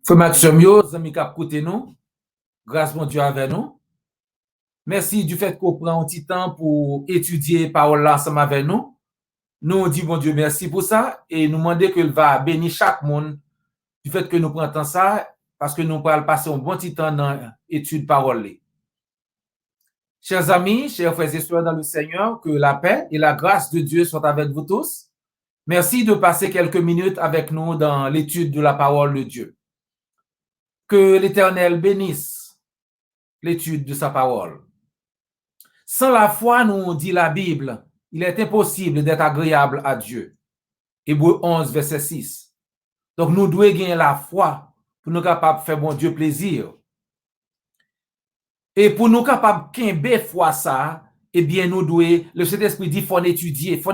Frère Maxime, yo, zami kap koute nou, grâce bon Dieu avec nous. Merci du fait qu'on prend un petit temps pour étudier parole là ensemble avec nous. Nous disons bon Dieu merci pour ça et nous demandons qu'il va bénir chaque monde du fait que nous prenons ça parce que nous pourrons passer un bon petit temps dans l'étude parole. Chers amis, chers frères et sœurs dans le Seigneur, que la paix et la grâce de Dieu soient avec vous tous. Merci de passer quelques minutes avec nous dans l'étude de la parole de Dieu. Que l'Éternel bénisse l'étude de sa parole. Sans la foi, nous dit la Bible, il est impossible d'être agréable à Dieu. Hébreux 11, verset 6. Donc, nous devons gagner la foi pour nous capables de faire bon Dieu plaisir. Et pour nous capables de foi ça, eh bien, nous devons, le Saint-Esprit dit, faut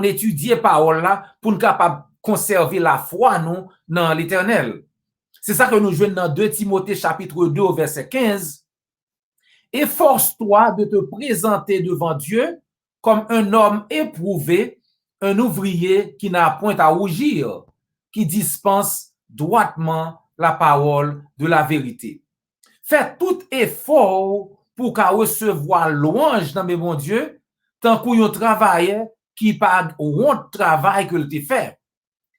étudier parole là pour nous capables de conserver la foi, nous, dans l'Éternel. C'est ça que nous jouons dans 2 Timothée chapitre 2 verset 15. Efforce-toi de te présenter devant Dieu comme un homme éprouvé, un ouvrier qui n'a point à rougir, qui dispense droitement la parole de la vérité. Fais tout effort pour qu'à recevoir louange dans mes bons Dieu, tant qu'on travaille qui pas honte travail que tu fait.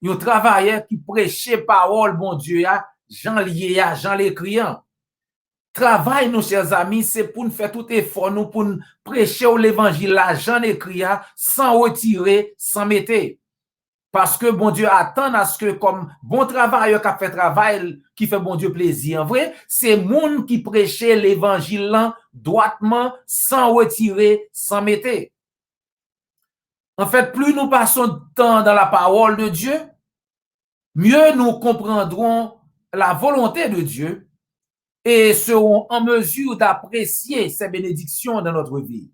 Un travailleur qui prêchait parole, bon Dieu, Jean lié, Jean l'écriant. Travail, nos chers amis, c'est pour nous faire tout effort, nous, pour nous prêcher l'évangile, là, Jean l'écriant, sans retirer, sans mettre. Parce que bon Dieu attend à ce que, comme bon travailleur qui a fait travail, qui fait bon Dieu plaisir, en vrai, c'est monde qui prêchait l'évangile là, droitement, sans retirer, sans mettre. En fait, plus nous passons de temps dans la parole de Dieu, mieux nous comprendrons la volonté de Dieu et serons en mesure d'apprécier ses bénédictions dans notre vie.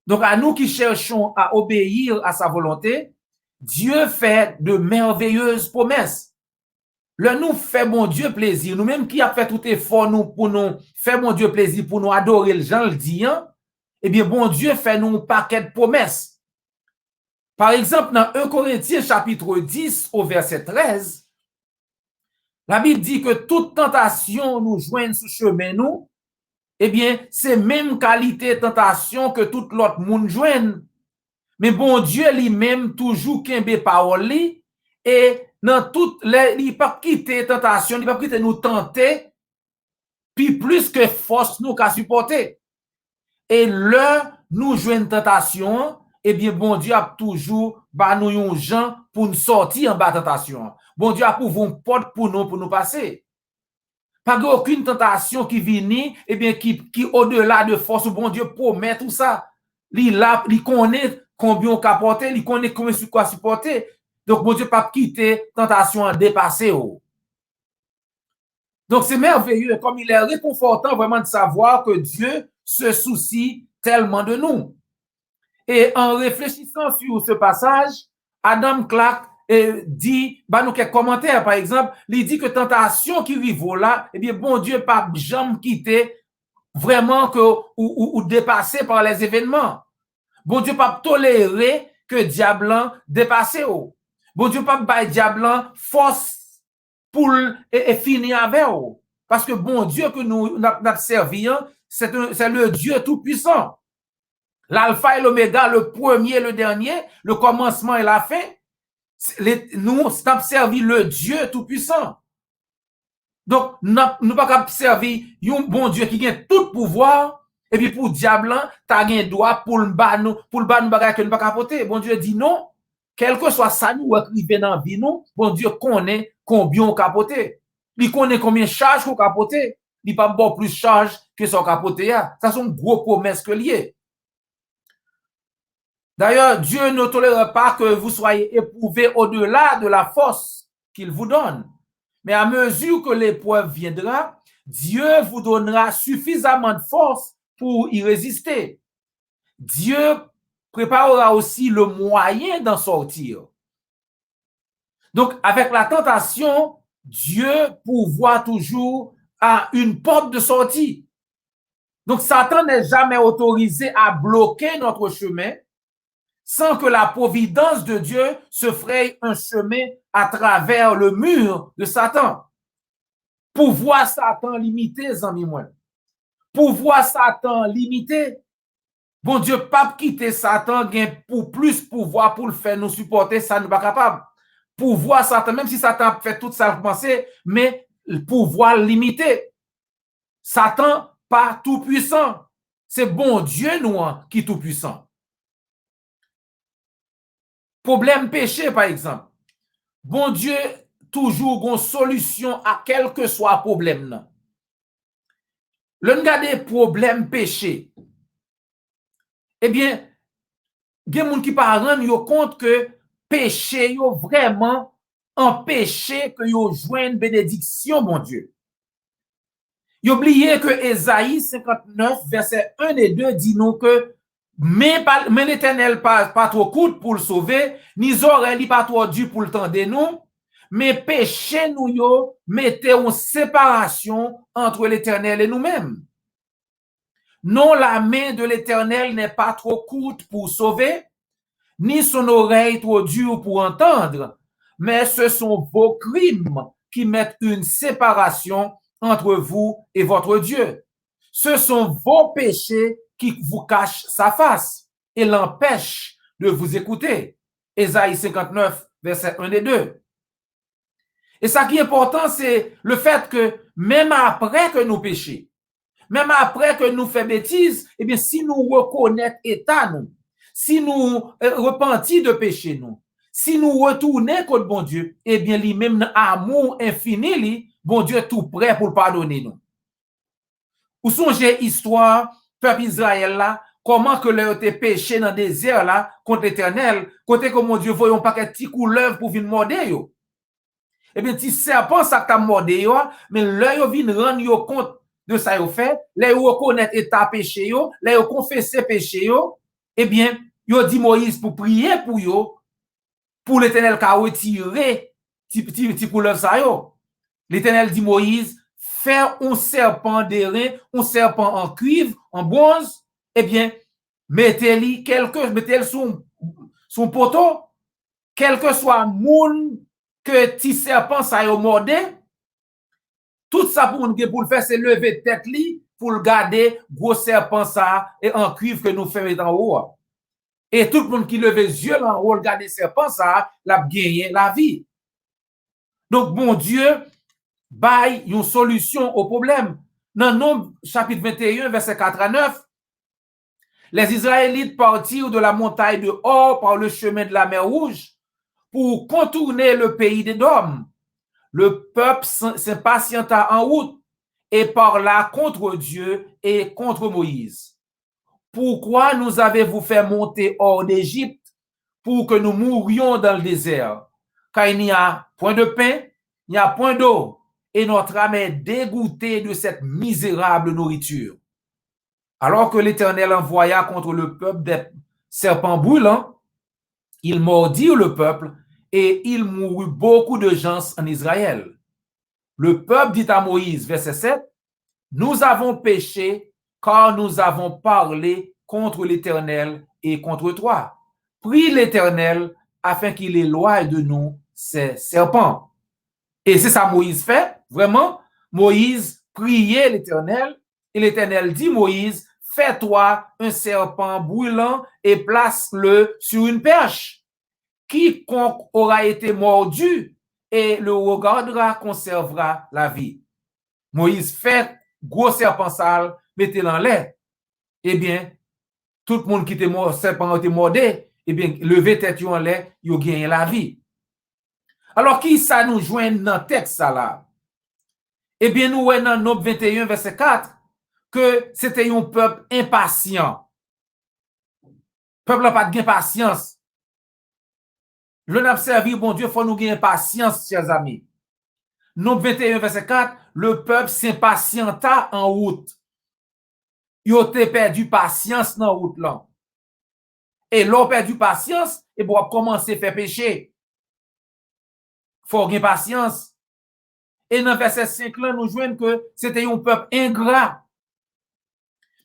Donc, à nous qui cherchons à obéir à sa volonté, Dieu fait de merveilleuses promesses. Le nous fait mon Dieu plaisir, nous-mêmes qui a fait tout effort nous pour nous faire mon Dieu plaisir, pour nous adorer le Jean le dit, hein? Eh bien, bon Dieu fait nous un paquet de promesses. Par exemple, dans 1 Corinthiens chapitre 10 au verset 13, la Bible dit que toute tentation nous joigne sur chemin nous, eh bien, c'est même qualité de tentation que tout l'autre monde joigne. Mais bon Dieu lui-même toujours kembe parole li, et dans toutes les, il pas quitter tentation, il pas quitter nous tenter, puis plus que force nous qu'à supporter. Et là, nous joignons tentation, eh bien, bon Dieu a toujours bah nous yon gens pour nous sortir en bas tentation. Bon Dieu a pour une porte pour nous passer. Pas aucune tentation qui vient, eh bien, qui au-delà de force, bon Dieu promet tout ça. Il connaît combien on capoter, il connaît combien sur quoi supporter. Donc, bon Dieu pas quitter tentation à dépasser. Donc, c'est merveilleux, comme il est réconfortant vraiment de savoir que Dieu se soucie tellement de nous. Et en réfléchissant sur ce passage, Adam Clark dit, bah nous quelques commentaires, par exemple, il dit que tentation qui arrive là, eh bien, bon Dieu pas jamais quitter vraiment que ou dépassé par les événements. Bon Dieu pas tolérer que diablan dépasse. Bon Dieu pas bailler diablan force pour et finir avec. Parce que bon Dieu que nous n'avons servi, c'est le Dieu tout-puissant. L'alpha et l'oméga, le premier, le dernier, le commencement et la fin. Nous avons servi le Dieu tout-puissant. Donc, nous n'avons pas servi un bon Dieu qui a tout pouvoir, et puis pour diable, tu as un droit pour le bas nous bagage que nous pas capoter. Bon Dieu dit non, quel que soit ça nous écrivons dans la vie, nous, bon Dieu connaît combien on capoter. Il connaît combien de charges qu'on capoter. Il pas bon plus charge que son capoter. Ça sont gros promesses que lié. D'ailleurs, Dieu ne tolère pas que vous soyez éprouvés au-delà de la force qu'il vous donne. Mais à mesure que l'épreuve viendra, Dieu vous donnera suffisamment de force pour y résister. Dieu préparera aussi le moyen d'en sortir. Donc, avec la tentation, Dieu pourvoit toujours à une porte de sortie. Donc, Satan n'est jamais autorisé à bloquer notre chemin sans que la providence de Dieu se fraye un chemin à travers le mur de Satan. Pouvoir Satan limité, zami moi. Pouvoir Satan limité. Bon Dieu, pas quitter Satan gain pour plus pouvoir pour le faire nous supporter, ça nous pas capable. Pouvoir Satan, même si Satan fait tout ça penser, mais le pouvoir limité. Satan pas tout puissant. C'est bon Dieu nous qui tout puissant. Problème péché par exemple. Bon Dieu toujours une solution à quel que soit problème. Le regarder problème péché. Eh bien, il y a des gens qui ne rendent compte que péché yo vraiment empêché que yo joigne bénédiction, mon Dieu. Vous oubliez que Ésaïe 59, verset 1 et 2 dit nous que mais l'Éternel pas trop court pour le sauver, ni oreilles pas trop dur pour le tendre nous, mais péché nous yo mettez une séparation entre l'Éternel et nous-mêmes. Non, la main de l'Éternel n'est pas trop courte pour sauver, ni son oreille trop dure pour entendre, mais ce sont vos crimes qui mettent une séparation entre vous et votre Dieu. Ce sont vos péchés qui vous cachent sa face et l'empêchent de vous écouter. Ésaïe 59, verset 1 et 2. Et ça qui est important, c'est le fait que même après que nous péchons, même après que nous faisons bêtises, eh bien, si nous reconnaissons état, nous, si nous repentons de péché, nous, si nous retournons contre bon Dieu, eh bien, lui-même, amour infini, lui, bon Dieu est tout prêt pour pardonner nous. Ou songez histoire, peuple Israël là, comment que leur été péché dans le désert là, contre l'Éternel, côté que mon Dieu voyait un paquet de petits couleuvres pour venir morder yo. Eh bien, si serpent ça t'a mordé yo, mais là yo vient rendre yo compte de ça yo fait, là yo reconnaître état péché yo, là yo confesser péché yo, eh bien, yo dit Moïse pour prier pour l'Éternel qu'a retiré petit couleuvre ça yo. L'Éternel dit Moïse, faire un serpent d'airain, un serpent en cuivre, en bronze, eh bien, mettez-le son poteau, quel que soit moun que petit serpent ça yo mordé, tout ça pour le faire, c'est lever tête li pour le garder gros serpent ça et en cuivre que nous faisons en haut. Et tout le monde qui lève les yeux en haut, regarder serpent ça, l'a gagné la vie. Donc, bon Dieu, bail une solution au problème. Dans Nombre chapitre 21, verset 4 à 9, les Israélites partirent de la montagne de Hor par le chemin de la mer Rouge pour contourner le pays d'Édom. Le peuple s'impatienta en route et parla contre Dieu et contre Moïse. Pourquoi nous avez-vous fait monter hors d'Égypte pour que nous mourions dans le désert? Car il n'y a point de pain, il n'y a point d'eau, et notre âme est dégoûtée de cette misérable nourriture. Alors que l'Éternel envoya contre le peuple des serpents brûlants, il mordit le peuple et il mourut beaucoup de gens en Israël. Le peuple dit à Moïse, verset 7, « Nous avons péché car nous avons parlé contre l'Éternel et contre toi. Prie l'Éternel afin qu'il éloigne de nous ces serpents. » Et c'est ça Moïse fait, vraiment. Moïse priait l'Éternel et l'Éternel dit Moïse, fais-toi un serpent brûlant et place-le sur une perche. Quiconque aura été mordu et le regardera conservera la vie. Moïse fait gros serpent sale, mettez-le en l'air. Eh bien, tout le monde qui était mort, serpent était mordé, eh bien, lever tête en l'air, il a gagné la vie. Alors, qui ça nous joint dans le texte ça là? Eh bien, nous voyons dans Nombre 21, verset 4, que c'était un peuple impatient. Le peuple n'a pas de patience. Le n'a servi, bon Dieu, il faut nous gagner patience, chers amis. Nombre 21, verset 4, le peuple s'impatienta en route. Il a perdu patience dans la route là. Et l'on perdu patience, et pour commencer à faire pécher. Il faut gagner patience. Et dans verset 5 là, nous jouons que c'était un peuple ingrat.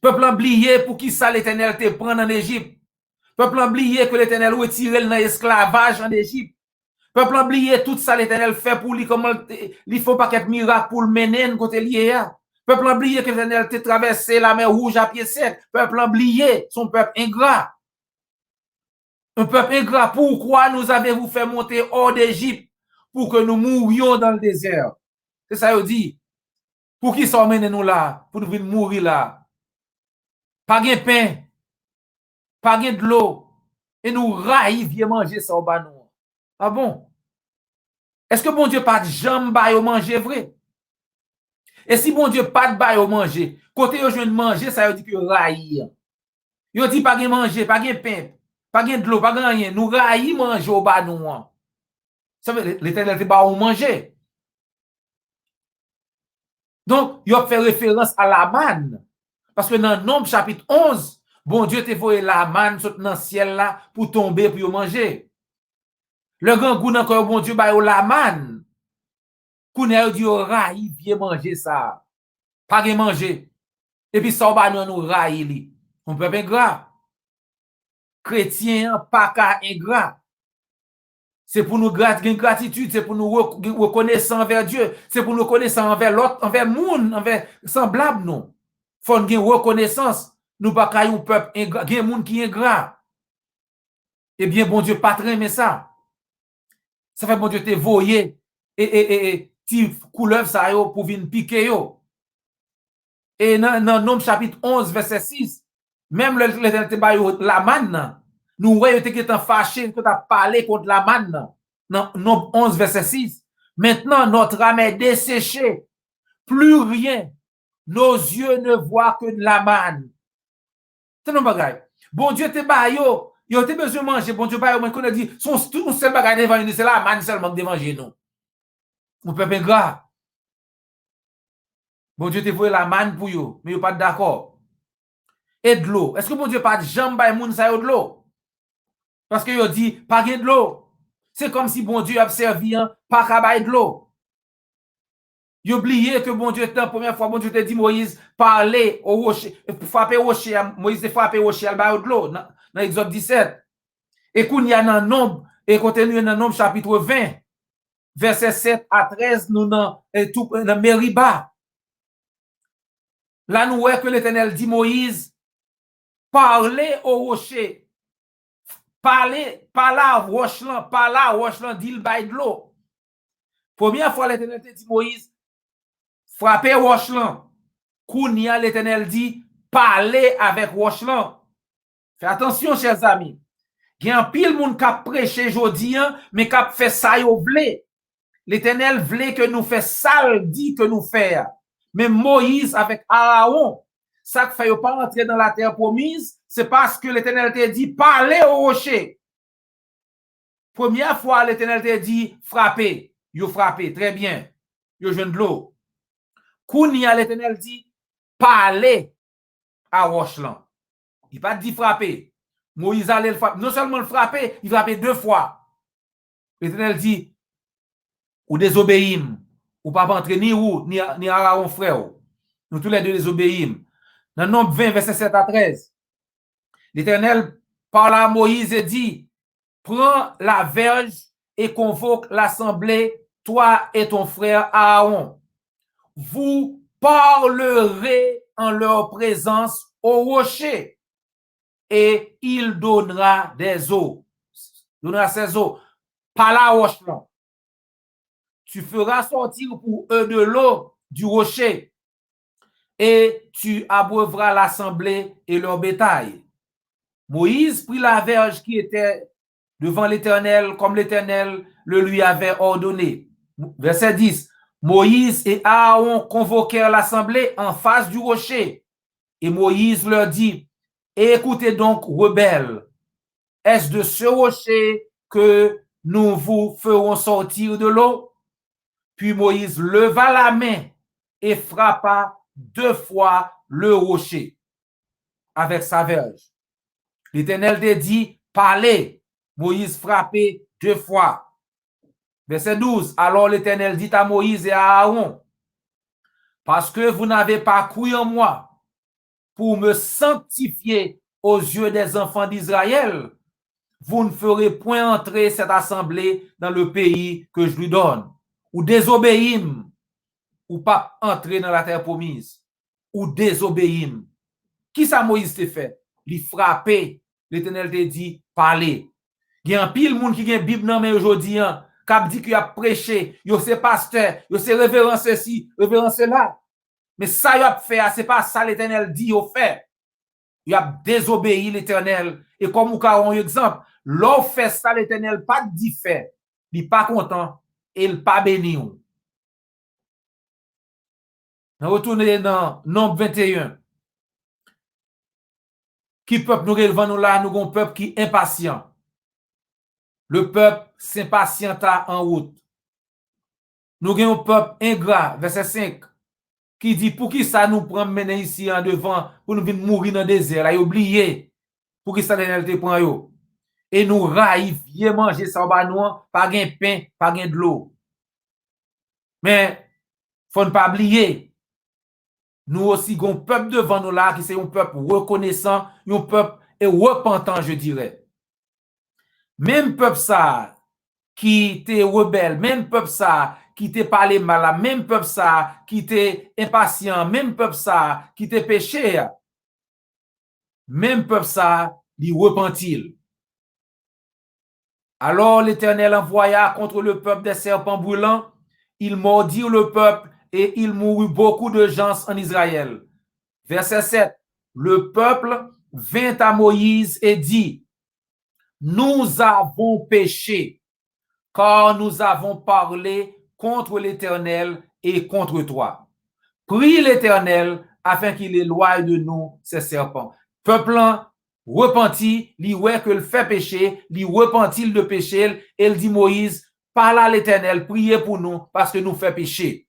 Peuple oublié pour qui ça l'Éternel te prend en Égypte. Peuple oublié que l'Éternel retiré dans l'esclavage en Égypte. Peuple oublié tout ça l'Éternel fait pour lui, comment il faut pas qu'être miracle pour le mener côté lié. Peuple oublié que l'Éternel t'a traversé la mer rouge à pied sec. Peuple oublié, son peuple ingrat. Un peuple ingrat, pourquoi nous avez-vous fait monter hors d'Égypte pour que nous mourions dans le désert? C'est ça, il dit. Pour qui s'emmène nous là? Pour nous venir mourir là. Pas de pain, pas de l'eau. Et nous raillons viens manger ça au bas nous. Ah bon? Est-ce que bon Dieu pas de jambes au manger vrai? Et si bon Dieu pas de bail au manger, côté yo joine manger, ça veut dire que raillir. Yo dit pas de manger, pas de pain, pas de l'eau, pas de rien. Nous raillons manger au bas nous. Ça veut l'Éternel te ba ou manger. Donc, il a fait référence à la manne. Parce que dans Nombre chapitre 11, bon Dieu te voyé la manne dans le ciel là pour tomber pour manger. Le grand goût encore bon Dieu ba la manne. Kouné dit raï bien manger ça. Pas de manger. Et puis ça ba nous raï li. On peut ingrat. Chrétien pas ka ingrat. C'est pour nous gratitude, c'est pour nous reconnaissance envers Dieu, c'est pour nous reconnaissance envers l'autre, envers le monde, envers semblable nous. Faut une reconnaissance. Nous pas un peuple ingrat, un monde qui est ingrat. Eh bien, bon Dieu, pas très mais ça. Ça fait bon Dieu te voyer et ti couleuvre ça yo pour venir piquer yo. Et dans Nombre chapitre 11 verset 6, même l'Éternel te ba yo la manne. Nous voyons que tu es fâché, que tu as parlé contre la manne. Dans Nombre 11 verset 6. Maintenant, notre âme est desséchée. Plus rien. Nos yeux ne voient que de la manne. C'est non bagay. Bon Dieu te ba yo. Yo te besoin de manger. Bon Dieu ba yo. Mais qu'on a dit, son seul bagay devant nous, c'est la manne seulement de manger nous. Mon peuple ingrat. Bon Dieu te voit la manne pour yo. Mais yo pas d'accord. Et de l'eau. Est-ce que bon Dieu pas de jambe ba moun sa yo de l'eau? Parce que yo dit, pas de l'eau. C'est comme si bon Dieu a servi pas qu'à de l'eau. Vous oubliez que bon Dieu, la première fois, bon Dieu te dit Moïse, parler au rocher, frapper au rocher, Moïse te frappé au rocher, al de l'eau, dans Exode 17. Et qu'on y a dans Nombre, et contenu dans Nombre chapitre 20, verset 7 à 13, nous dans Meriba. Là, nous voyons que l'Éternel dit Moïse, parler au rocher. Parler, par là, rochelan, dit le bail de l'eau. Première fois, l'Éternel dit Moïse, frapper rochelan. Kounia, l'Éternel dit, parler avec rochelan. Faites attention, chers amis. Il y a un pile monde qui a prêché aujourd'hui, mais qui a fait ça, il voulait. L'Éternel voulait que nous fassions ça, dit que nous fassions. Mais Moïse avec Aaron, ça ne fait pas entrer dans la terre promise, c'est parce que l'Éternel t'a dit, parlez au rocher. Première fois, l'Éternel t'a dit, frappez. Yo frappé, très bien. Yo jeune de l'eau. Kounia, l'Éternel dit, parlez à Rochelan. Il pas dit frapper. Moïse allait le frapper. Non seulement le frapper, il frappait 2 fois. L'Éternel dit, ou désobéim, ou pas entrer ni ou, ni Aaron frère. Nous tous les deux désobéim. Dans Nombre 20, verset 7 à 13. L'Éternel parle à Moïse et dit, prends la verge et convoque l'assemblée, toi et ton frère Aaron. Vous parlerez en leur présence au rocher et il donnera des eaux. Donnera ses eaux. Par la roche. Tu feras sortir pour eux de l'eau du rocher et tu abreuveras l'assemblée et leur bétail. Moïse prit la verge qui était devant l'Éternel comme l'Éternel le lui avait ordonné. Verset 10. Moïse et Aaron convoquèrent l'assemblée en face du rocher. Et Moïse leur dit, écoutez donc, rebelles, est-ce de ce rocher que nous vous ferons sortir de l'eau? Puis Moïse leva la main et frappa 2 fois le rocher avec sa verge. L'Éternel te dit, parlez. Moïse frappait 2 fois. Verset 12. Alors l'Éternel dit à Moïse et à Aaron, parce que vous n'avez pas cru en moi pour me sanctifier aux yeux des enfants d'Israël, vous ne ferez point entrer cette assemblée dans le pays que je lui donne. Ou désobéim, ou pas entrer dans la terre promise. Ou désobéim. Qui ça Moïse te fait? Il frappé. L'Éternel te dit, parler. Il y a un pile monde qui a une Bible dans mais aujourd'hui, qui a dit qu'il a prêché, il c'est pasteur, il c'est révérend ceci, révérend cela. Mais ça, il a fait, c'est pas ça l'Éternel dit, il fait. Il a désobéi l'Éternel. Et comme vous avez un exemple, l'on fait ça, l'Éternel pas dit fait. Il n'est pas content et il n'est pas béni. On retourne dans Nombre 21. Qui peuple nous relevant nous là, nous avons un peuple qui est impatient. Le peuple s'impatienta en route. Nous avons un peuple ingrat, verset 5, qui dit pour qui ça nous prend mener ici en devant pour nous venir mourir dans le désert. Il a oublié pour qui ça l'éternel prend yo. Et nous raïf, viens manger ça ba nous, pas gain pain, pas gain de l'eau. Mais faut ne pas oublier, nous aussi avons un peuple devant nous là qui c'est un peuple reconnaissant, un peuple et repentant, je dirais. Même peuple ça qui était rebelle, même peuple ça qui te parlé mal, même peuple ça qui était impatient, même peuple ça qui te péché, même peuple ça, il repentit. Alors l'Éternel envoya contre le peuple des serpents brûlants, il mordit le peuple et il mourut beaucoup de gens en Israël. Verset 7, le peuple vint à Moïse et dit, nous avons péché, car nous avons parlé contre l'Éternel et contre toi. Prie l'Éternel afin qu'il éloigne de nous ces serpents. Peuple repenti, li ouais que le fait pécher, li repentit de péché, et il dit Moïse, parle à l'Éternel, priez pour nous parce que nous fait pécher.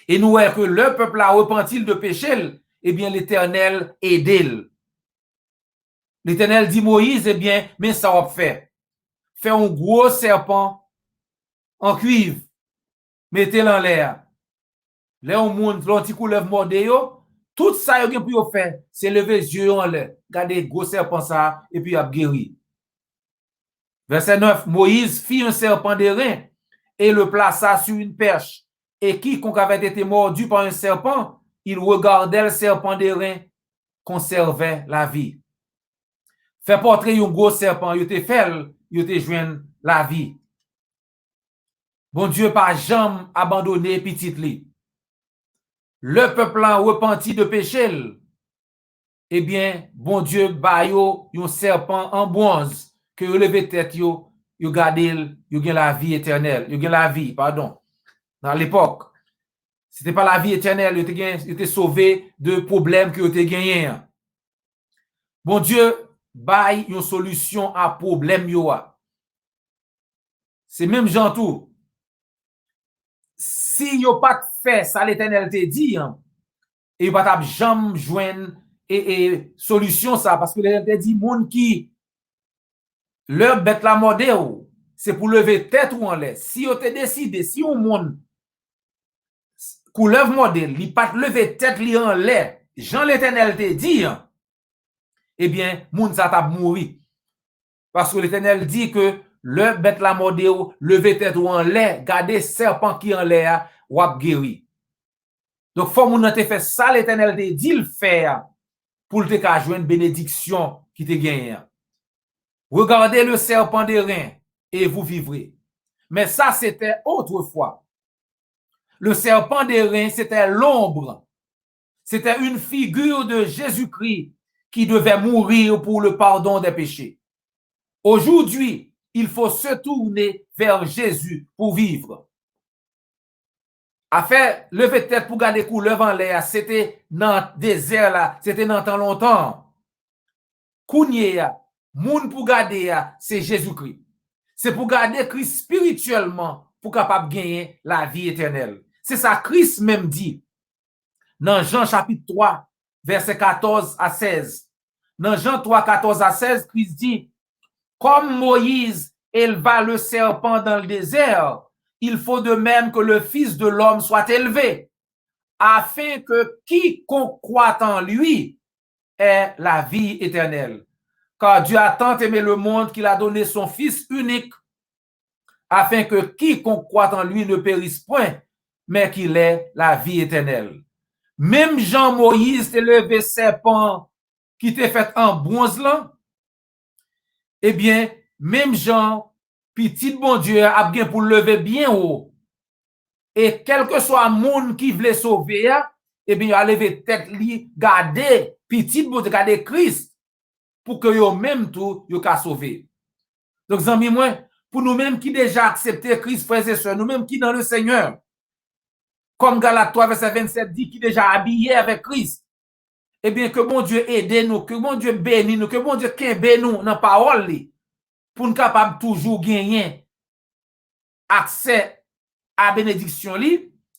Et nous ouais que le peuple a repenti de péché, eh bien l'Éternel aide. L'Éternel dit Moïse, eh bien, mais ça va faire. Fait un gros serpent en cuivre, mettez-le en l'air. Là, on monte, l'anti couleuvre morde yo, tout ça, yo pour faire, c'est lever les yeux en l'air, garder gros serpent ça, et puis il a guéri. Verset 9, Moïse fit un serpent d'airain et le plaça sur une perche. Et quiconque avait été mordu par un serpent, il regardait le serpent d'airain, conservait la vie. Fait portrer un gros serpent, il te fait, il te joint la vie. Bon Dieu, pas jamais abandonné petit li. Le peuple a repenti de péché. Eh bien, bon Dieu, ba yo, un serpent en bronze, que vous levez tête yo, yo gardez, yo gen la vie éternelle, yo gen la vie, pardon. Dans l'époque, c'était pas la vie éternelle, yo te sauvé de problèmes que yo te gagné. Bon Dieu, bail une solution à problème yo. C'est même gens tout. Si yo pas fait ça l'Éternel te dit, et yo pas jamais joindre et solution ça parce que l'Éternel te dit monde qui leur bête la morde c'est pour lever tête ou en l'air. Si yo te décidé, si on monde couleur modèle, il pas lever tête li en l'air, Jean l'Éternel te dit, eh bien, moun ça t'a mouri. Parce que l'Éternel dit que le bête la morde lever tête ou en l'air, garder serpent qui en l'air, ou ap guéri. Donc, faut moun te fait ça, l'Éternel te dit le faire pour te ka joindre bénédiction qui te gagne. Regardez le serpent d'airain et vous vivrez. Mais ça, c'était autrefois. Le serpent d'airain, c'était l'ombre. C'était une figure de Jésus-Christ qui devait mourir pour le pardon des péchés. Aujourd'hui, il faut se tourner vers Jésus pour vivre. À faire lever tête pour garder couleur en l'air, c'était dans le désert là, c'était dans temps longtemps. Kounye, moun pour garder, c'est Jésus-Christ. C'est pour garder Christ spirituellement pour capable gagner la vie éternelle. C'est ça Christ même dit dans Jean chapitre 3, verset 14 à 16. Dans Jean 3, 14 à 16, Christ dit, comme Moïse éleva le serpent dans le désert, il faut de même que le Fils de l'homme soit élevé, afin que quiconque croit en lui ait la vie éternelle. car Dieu a tant aimé le monde qu'il a donné son Fils unique, afin que quiconque croit en lui ne périsse point, mais qu'il ait la vie éternelle. Même Jean Moïse te levé serpent qui t'est fait en bronze là, eh bien, même Jean, petit bon Dieu, a bien pour lever bien haut. Et quel que soit le monde qui voulait sauver, eh bien, il a levé tête li, garder petit bon Dieu, garder Christ, pour que yo même tout, yo ka sauver. Donc, amis, moi, pour nous-mêmes qui déjà accepté Christ, frères et sœurs, nous-mêmes qui dans le Seigneur, comme Galates 3, verset 27 dit, qui déjà habillé avec Christ, eh bien, que bon Dieu aide nous, que bon Dieu bénisse nous, que bon Dieu kembe nous dans la parole, pour nous capables toujours gagner accès à la bénédiction,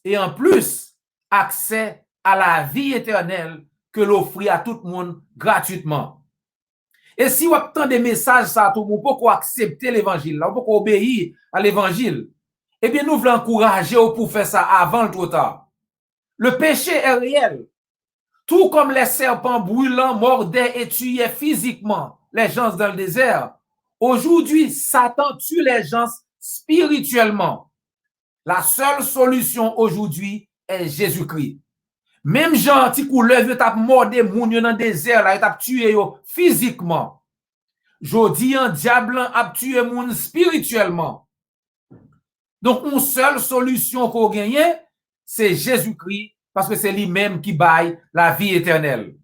et en plus, accès à la vie éternelle que l'offre à tout le monde gratuitement. Et si vous avez des messages, ça, tout le monde peut accepter l'évangile, on peut obéir à l'évangile, eh bien, nous voulons encourager pour faire ça avant le trop tard. Le péché est réel. Tout comme les serpents brûlants mordaient et tuaient physiquement les gens dans le désert, aujourd'hui, Satan tue les gens spirituellement. La seule solution aujourd'hui est Jésus-Christ. Même Jean, ti couleuvre, il t'a mordé moun dans le désert, là, il t'a tué physiquement. Jodi, un diable a tué moun spirituellement. Donc, une seule solution qu'on gagne, c'est Jésus-Christ, parce que c'est lui-même qui baille la vie éternelle.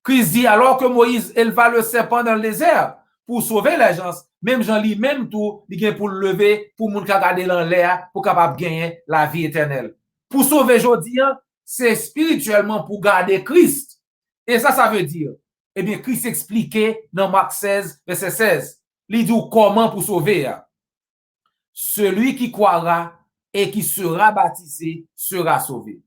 Christ dit, alors que Moïse éleva le serpent dans le désert pour sauver les gens, même Jean lui-même tout, il vient pour le lever, pour moun ka garder dans l'air, pour capable gagner la vie éternelle. Pour sauver Jodi, c'est spirituellement pour garder Christ. Et ça veut dire, eh bien, Christ expliquait dans Marc 16, verset 16, il dit comment pour sauver. Celui qui croira et qui sera baptisé sera sauvé.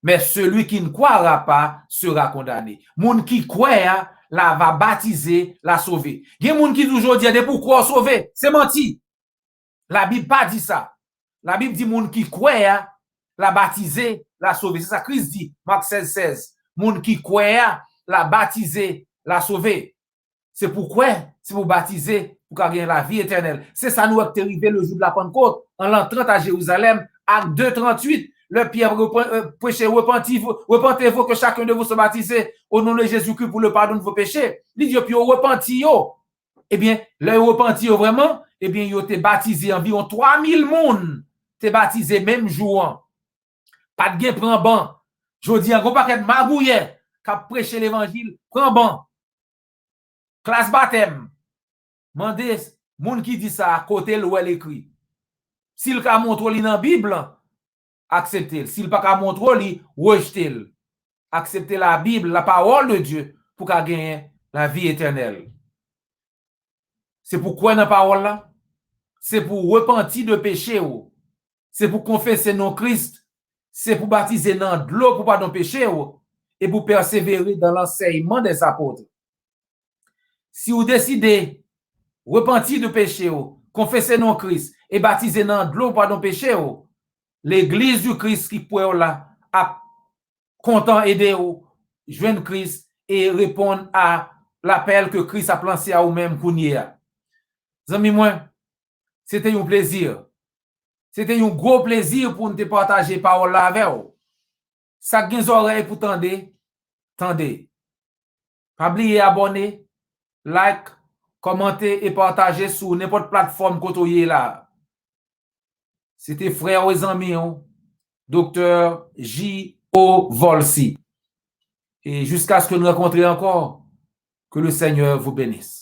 Mais celui qui ne croira pas sera condamné. Moun qui croit, la va baptiser, la sauver. Il y a moun qui toujours dit, pourquoi sauver? C'est menti. La Bible pas dit ça. La Bible dit, moun qui croit, la baptiser, la sauver. C'est ça Christ dit, Marc 16, 16. Moun qui croit, la baptiser, la sauver. C'est pourquoi? C'est pour baptiser, pour gagner la vie éternelle. C'est ça nous est arrivé le jour de la Pentecôte, en l'entrant à Jérusalem, acte 2, 38. Le Pierre prêchait, repentez-vous que chacun de vous se baptise au nom de Jésus-Christ pour le pardon de vos péchés. Il dit, puis repenti, eh bien, le repenti vraiment, eh bien, ils ont été baptisés environ 3000 moun, t'es baptisé même jour. Pas de gain, prend ban. Je dis, un gros paquet de magouillet, qui a prêché l'évangile, prend ban. Classe baptême. Mandez, moun qui dit ça, à côté, où elle écrit. S'il ka montre li dans la Bible, acceptez. S'il pas ka montre li, rejetez. Acceptez la Bible, la parole de Dieu, pour qu'à gagner la vie éternelle. C'est pourquoi dans la parole là? C'est pour repentir de péché. C'est pour confesser non Christ. C'est pour baptiser dans de l'eau pour pardon péché. Et pour persévérer dans l'enseignement des apôtres. Si vous décidez repentir de péché, confesser non Christ et baptiser dans de l'eau pardon péché, l'église du Christ qui pourrait là a content aider ou joindre Christ et répondre à l'appel que Christ a lancé à vous-même pour nous. Amis moi, c'était un plaisir. C'était un gros plaisir pour nous partager parole là avec vous. Ça gagne oreilles pour tendre, tendez. Pas oublier abonner, like, commenter et partager sur n'importe plateforme côté là. C'était frère et amis, Dr. J.O. Volsi. Et jusqu'à ce que nous rencontrions encore, que le Seigneur vous bénisse.